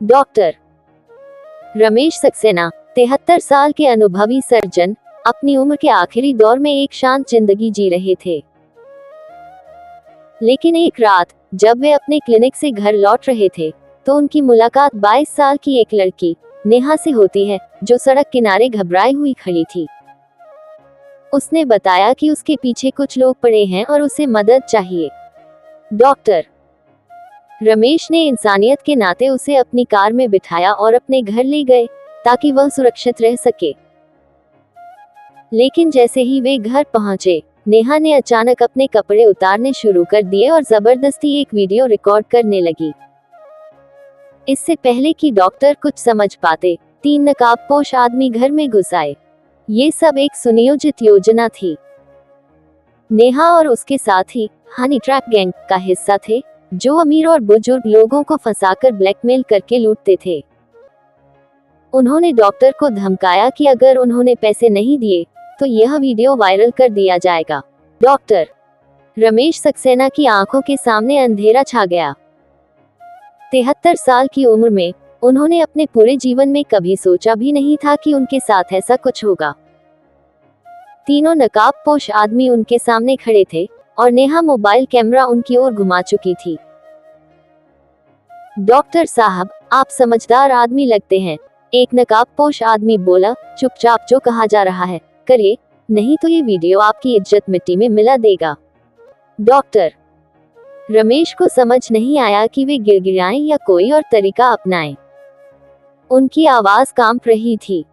Doctor Ramesh Saxena 73 साल के अनुभवी सर्जन अपनी उम्र के आखिरी दौर में एक शांत जिंदगी जी रहे थे। लेकिन एक रात जब वे अपने क्लिनिक से घर लौट रहे थे तो उनकी मुलाकात 22 साल की एक लड़की नेहा से होती है, जो सड़क किनारे घबराई हुई खड़ी थी। उसने बताया कि उसके पीछे कुछ लोग पड़े हैं और उसे मदद चाहिए। डॉक्टर रमेश ने इंसानियत के नाते उसे अपनी कार में बिठाया और अपने घर ले गए ताकि वह सुरक्षित रह सके। लेकिन जैसे ही वे घर पहुंचे, नेहा ने अचानक अपने कपड़े उतारने शुरू कर दिए और जबरदस्ती एक वीडियो रिकॉर्ड करने लगी। इससे पहले कि डॉक्टर कुछ समझ पाते, 3 नकाबपोश आदमी घर में घुस आए। ये सब एक सुनियोजित योजना थी। नेहा और उसके साथी हनी ट्रैप गैंग का हिस्सा थे, जो अमीर और बुजुर्ग लोगों को फंसाकर ब्लैकमेल करके लूटते थे। उन्होंने डॉक्टर को धमकाया कि अगर उन्होंने पैसे नहीं दिए तो यह वीडियो वायरल कर दिया जाएगा। डॉक्टर रमेश सक्सेना की आंखों के सामने अंधेरा छा गया। 73 साल की उम्र में उन्होंने अपने पूरे जीवन में कभी सोचा भी नहीं था कि उनके साथ ऐसा कुछ होगा। तीनों नकाबपोश आदमी उनके सामने खड़े थे और नेहा मोबाइल कैमरा उनकी ओर घुमा चुकी थी। डॉक्टर साहब, आप समझदार आदमी लगते हैं, एक नकाबपोश आदमी बोला। चुपचाप जो कहा जा रहा है करिए, नहीं तो ये वीडियो आपकी इज्जत मिट्टी में मिला देगा। डॉक्टर रमेश को समझ नहीं आया कि वे गिड़गिड़ाएं या कोई और तरीका अपनाएं। उनकी आवाज कांप रही थी।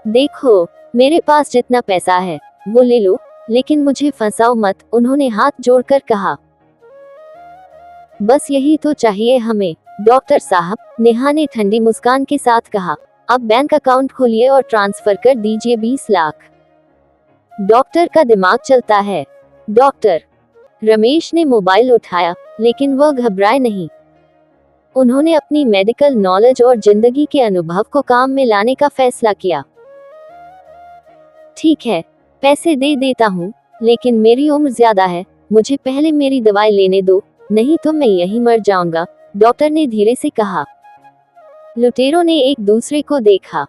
देखो, मेरे पास जितना पैसा है वो ले लो, लेकिन मुझे फंसाओ मत, उन्होंने हाथ जोड़कर कहा। बस यही तो चाहिए हमें, डॉक्टर साहब, नेहा ने ठंडी मुस्कान के साथ कहा। अब बैंक अकाउंट खोलिए और ट्रांसफर कर दीजिए 20 लाख। डॉक्टर का दिमाग चलता है। डॉक्टर रमेश ने मोबाइल उठाया, लेकिन वह घबराए नहीं। उन्होंने अपनी मेडिकल नॉलेज और जिंदगी के अनुभव को काम में लाने का फैसला किया। ठीक है, पैसे दे देता हूँ, लेकिन मेरी उम्र ज्यादा है, मुझे पहले मेरी दवाई लेने दो, नहीं तो मैं यहीं मर जाऊंगा, डॉक्टर ने धीरे से कहा। लुटेरों ने एक दूसरे को देखा।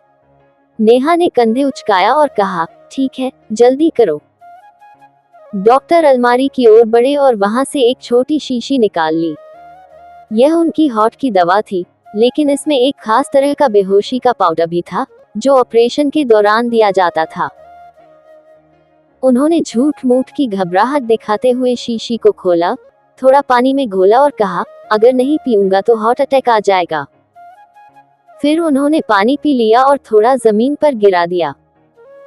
नेहा ने कंधे उचकाया और कहा, ठीक है, जल्दी करो। डॉक्टर अलमारी की ओर बढ़े और वहां से एक छोटी शीशी निकाल ली। यह उनकी हॉट की दवा थी, लेकिन इसमें एक खास तरह का बेहोशी का पाउडर भी था, जो ऑपरेशन के दौरान दिया जाता था। उन्होंने झूठ मूठ की घबराहट दिखाते हुए शीशी को खोला, थोड़ा पानी में घोला और कहा, अगर नहीं पीऊंगा तो हार्ट अटैक आ जाएगा। फिर उन्होंने पानी पी लिया और थोड़ा जमीन पर गिरा दिया।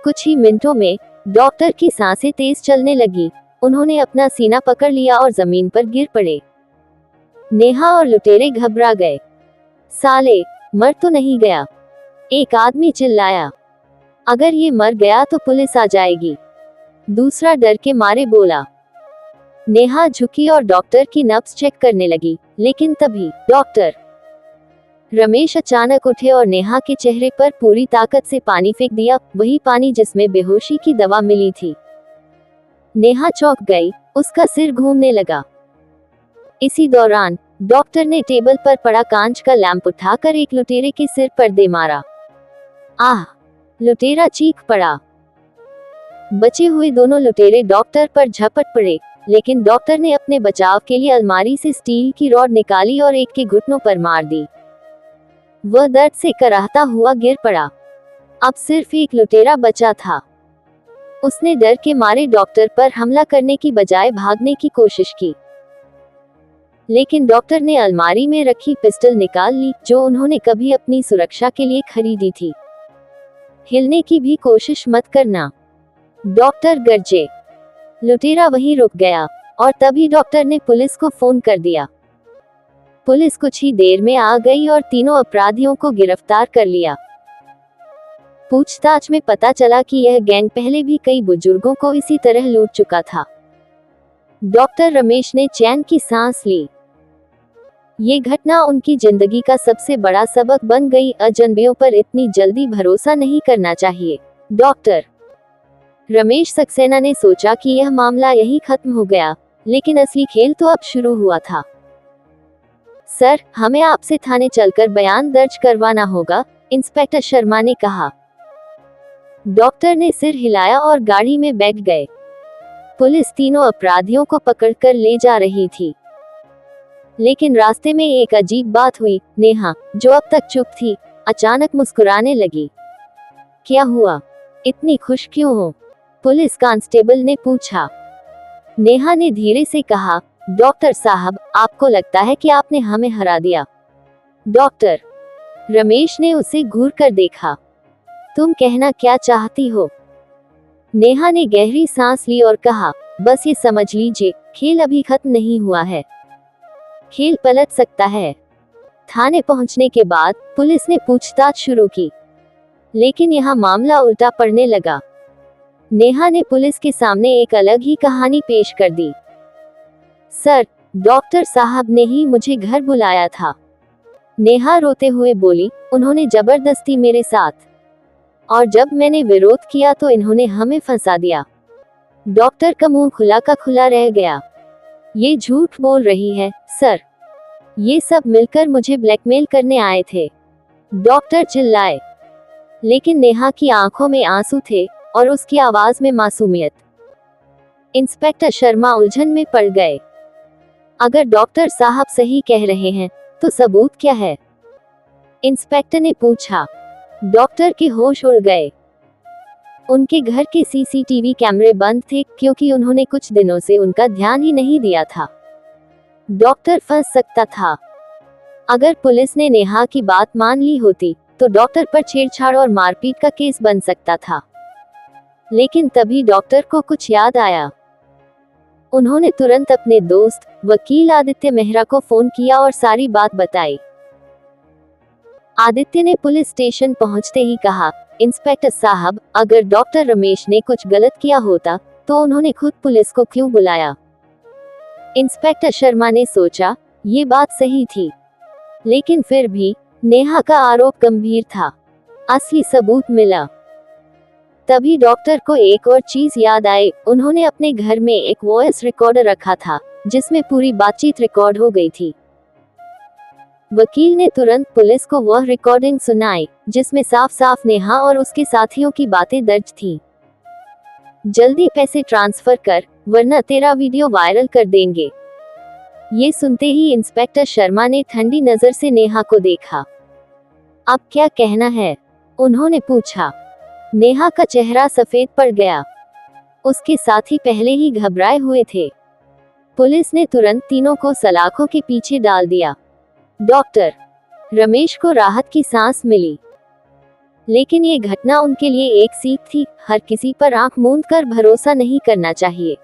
कुछ ही मिनटों में डॉक्टर की सांसें तेज चलने लगी। उन्होंने अपना सीना पकड़ लिया और जमीन पर गिर पड़े। नेहा और लुटेरे घबरा गए। साले, मर तो नहीं गया? एक आदमी चिल्लाया। अगर ये मर गया तो पुलिस आ जाएगी, दूसरा डर के मारे बोला। नेहा झुकी और डॉक्टर की नब्ज चेक करने लगी, लेकिन तभी डॉक्टर रमेश अचानक उठे और नेहा के चेहरे पर पूरी ताकत से पानी फेंक दिया, वही पानी जिसमें बेहोशी की दवा मिली थी। नेहा चौंक गई, उसका सिर घूमने लगा। इसी दौरान डॉक्टर ने टेबल पर पड़ा कांच का लैंप उठाकर एक लुटेरे के सिर पर दे मारा। आह! लुटेरा चीख पड़ा। बचे हुए दोनों लुटेरे डॉक्टर पर झपट पड़े, लेकिन डॉक्टर ने अपने बचाव के लिए अलमारी से स्टील की रॉड निकाली और एक के घुटनों पर मार दी। वह दर्द से कराहता हुआ गिर पड़ा। अब सिर्फ एक लुटेरा बचा था। उसने डर के मारे डॉक्टर पर हमला करने की बजाय भागने की कोशिश की, लेकिन डॉक्टर ने अलमारी में रखी पिस्टल निकाल ली, जो उन्होंने कभी अपनी सुरक्षा के लिए खरीदी थी। हिलने की भी कोशिश मत करना, डॉक्टर गरजे। लुटेरा वहीं रुक गया और तभी डॉक्टर ने पुलिस को फोन कर दिया। पुलिस कुछ ही देर में आ गई और तीनों अपराधियों को गिरफ्तार कर लिया। पूछताछ में पता चला कि यह गैंग पहले भी कई बुजुर्गों को इसी तरह लूट चुका था। डॉक्टर रमेश ने चैन की सांस ली। ये घटना उनकी जिंदगी का सबसे बड़ा सबक बन गई। अजनबियों पर इतनी जल्दी भरोसा नहीं करना चाहिए। डॉक्टर रमेश सक्सेना ने सोचा कि यह मामला यहीं खत्म हो गया, लेकिन असली खेल तो अब शुरू हुआ था। सर, हमें आपसे थाने चलकर बयान दर्ज करवाना होगा, इंस्पेक्टर शर्मा ने कहा। डॉक्टर ने सिर हिलाया और गाड़ी में बैठ गए। पुलिस तीनों अपराधियों को पकड़कर ले जा रही थी, लेकिन रास्ते में एक अजीब बात हुई। नेहा, जो अब तक चुप थी, अचानक मुस्कुराने लगी। क्या हुआ? इतनी खुश क्यों हो? पुलिस कांस्टेबल ने पूछा। नेहा ने धीरे से कहा, डॉक्टर साहब, आपको लगता है कि आपने हमें हरा दिया? डॉक्टर रमेश ने उसे घूर कर देखा। तुम कहना क्या चाहती हो? नेहा ने गहरी सांस ली और कहा, बस ये समझ लीजिए, खेल अभी खत्म नहीं हुआ है। खेल पलट सकता है। थाने पहुंचने के बाद पुलिस ने पूछताछ शुरू की, लेकिन यहाँ मामला उल्टा पड़ने लगा। नेहा ने पुलिस के सामने एक अलग ही कहानी पेश कर दी। सर, डॉक्टर साहब ने ही मुझे घर बुलाया था। नेहा रोते हुए बोली, उन्होंने जबरदस्ती मेरे साथ, और जब मैंने विरोध किया तो इन्होंने हमें फंसा दिया। डॉक्टर का मुंह खुला का खुला रह गया। ये झूठ बोल रही है, सर। ये सब मिलकर मुझे ब्लैकमेल करने आए थे, डॉक्टर चिल्लाए। लेकिन नेहा की आंखों में आंसू थे और उसकी आवाज में मासूमियत। इंस्पेक्टर शर्मा उलझन में पड़ गए। अगर डॉक्टर साहब सही कह रहे हैं, तो सबूत क्या है? इंस्पेक्टर ने पूछा। डॉक्टर के होश उड़ गए। उनके घर के सीसीटीवी कैमरे बंद थे, क्योंकि उन्होंने कुछ दिनों से उनका ध्यान ही नहीं दिया था। डॉक्टर फंस सकता था। अगर पुलिस ने नेहा की बात मान ली होती, तो डॉक्टर पर छेड़छाड़ और मारपीट का केस बन सकता था। लेकिन तभी डॉक्टर को कुछ याद आया। उन्होंने तुरंत अपने दोस्त वकील आदित्य मेहरा को फोन किया और सारी बात बताई। आदित्य ने पुलिस स्टेशन पहुंचते ही कहा, इंस्पेक्टर साहब, अगर डॉक्टर रमेश ने कुछ गलत किया होता, तो उन्होंने खुद पुलिस को क्यों बुलाया? इंस्पेक्टर शर्मा ने सोचा, ये बात सही थी, लेकिन फिर भी नेहा का आरोप गंभीर था। असली सबूत मिला। तभी डॉक्टर को एक और चीज याद आई। उन्होंने अपने घर में एक वॉइस रिकॉर्डर रखा था, जिसमें पूरी बातचीत रिकॉर्ड हो गई थी। वकील ने तुरंत पुलिस को वह रिकॉर्डिंग सुनाई, जिसमें साफ साफ नेहा और उसके साथियों की बातें दर्ज थीं। जल्दी पैसे ट्रांसफर कर, वरना तेरा वीडियो वायरल कर देंगे। ये सुनते ही इंस्पेक्टर शर्मा ने ठंडी नजर से नेहा को देखा। अब क्या कहना है? उन्होंने पूछा। नेहा का चेहरा सफेद पड़ गया। उसके साथी पहले ही घबराए हुए थे। पुलिस ने तुरंत तीनों को सलाखों के पीछे डाल दिया। डॉक्टर रमेश को राहत की सांस मिली, लेकिन ये घटना उनके लिए एक सीख थी। हर किसी पर आंख मूंद कर भरोसा नहीं करना चाहिए।